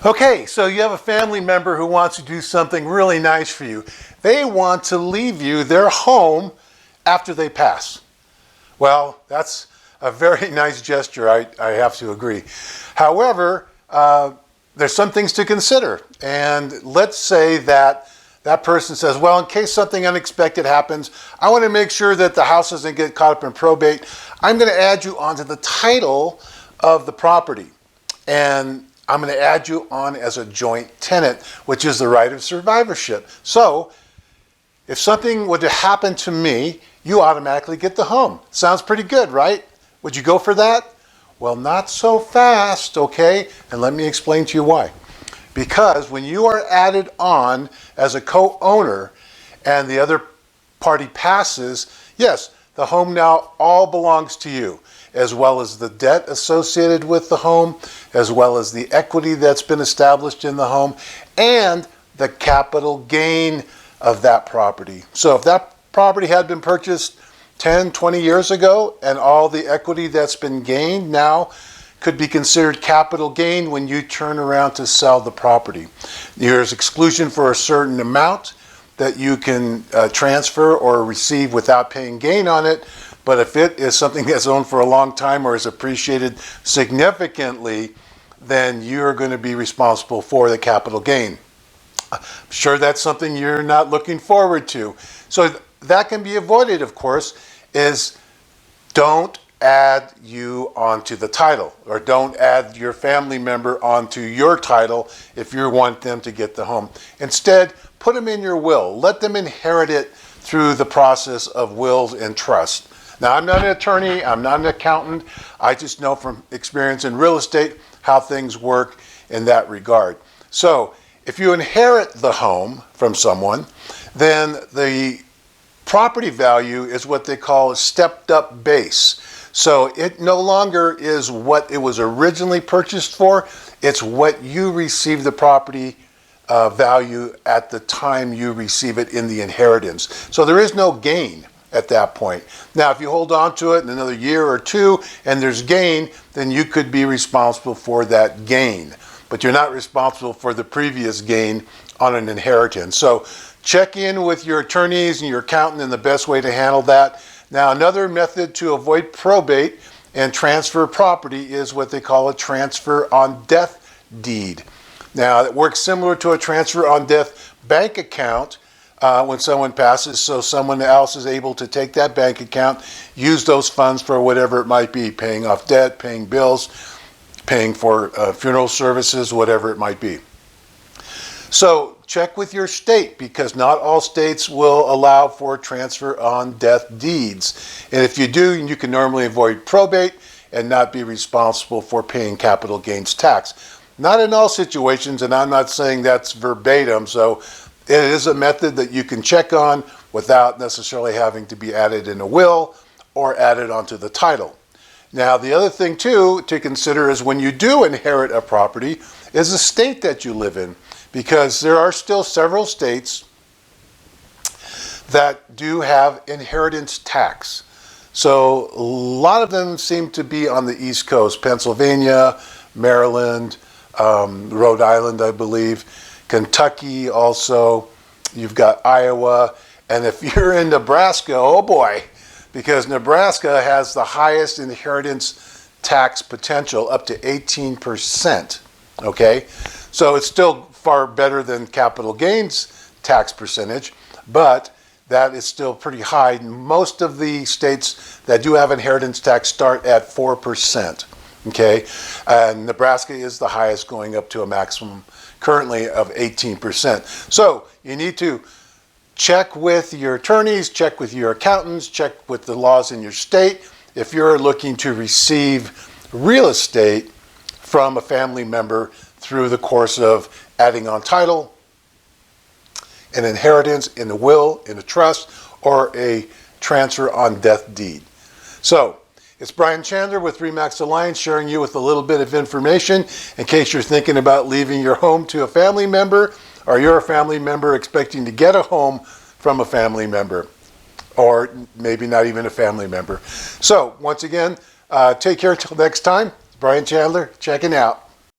Okay, so you have a family member who wants to do something really nice for you. They want to leave you their home after they pass. Well, that's a very nice gesture, I have to agree. However, there's some things to consider. And let's say that that person says, well, in case something unexpected happens, I want to make sure that the house doesn't get caught up in probate. I'm going to add you onto the title of the property. And I'm going to add you on as a joint tenant, which is the right of survivorship. So if something were to happen to me, you automatically get the home. Sounds pretty good, right? Would you go for that? Well, not so fast, okay? And let me explain to you why. Because when you are added on as a co-owner and the other party passes, yes, the home now all belongs to you, as well as the debt associated with the home, as well as the equity that's been established in the home, and the capital gain of that property. So if that property had been purchased 10, 20 years ago, and all the equity that's been gained now could be considered capital gain when you turn around to sell the property. There's exclusion for a certain amount that you can transfer or receive without paying gain on it. But if it is something that's owned for a long time or is appreciated significantly, then you're going to be responsible for the capital gain. I'm sure that's something you're not looking forward to. So that can be avoided, of course, is don't add you onto the title, or don't add your family member onto your title if you want them to get the home. Instead, put them in your will. Let them inherit it through the process of wills and trust. Now, I'm not an attorney, I'm not an accountant. I just know from experience in real estate how things work in that regard. So, if you inherit the home from someone, then the property value is what they call a stepped up base. So it no longer is what it was originally purchased for, it's what you receive the property value at the time you receive it in the inheritance. So there is no gain at that point. Now, if you hold on to it in another year or two and there's gain, then you could be responsible for that gain. But you're not responsible for the previous gain on an inheritance. So check in with your attorneys and your accountant in the best way to handle that. Now, another method to avoid probate and transfer property is what they call a transfer on death deed. Now, it works similar to a transfer on death bank account when someone passes, so someone else is able to take that bank account, use those funds for whatever it might be, paying off debt, paying bills, paying for funeral services, whatever it might be. So check with your state, because not all states will allow for transfer on death deeds. And if you do, you can normally avoid probate and not be responsible for paying capital gains tax. Not in all situations, and I'm not saying that's verbatim, so it is a method that you can check on without necessarily having to be added in a will or added onto the title. Now, the other thing too to consider is when you do inherit a property is the state that you live in, because there are still several states that do have inheritance tax. So a lot of them seem to be on the East Coast: Pennsylvania, Maryland, Rhode Island, I believe, Kentucky also, you've got Iowa, and if you're in Nebraska, oh boy, because Nebraska has the highest inheritance tax potential, up to 18%, okay? So it's still far better than capital gains tax percentage, but that is still pretty high. Most of the states that do have inheritance tax start at 4%, okay? And Nebraska is the highest, going up to a maximum currently of 18%. So you need to check with your attorneys, check with your accountants, check with the laws in your state if you're looking to receive real estate from a family member through the course of adding on title, an inheritance, in a will, in a trust, or a transfer on death deed. So, it's Brian Chandler with RE/MAX Alliance, sharing you with a little bit of information in case you're thinking about leaving your home to a family member, or you're a family member expecting to get a home from a family member, or maybe not even a family member. So, once again, take care until next time. It's Brian Chandler checking out.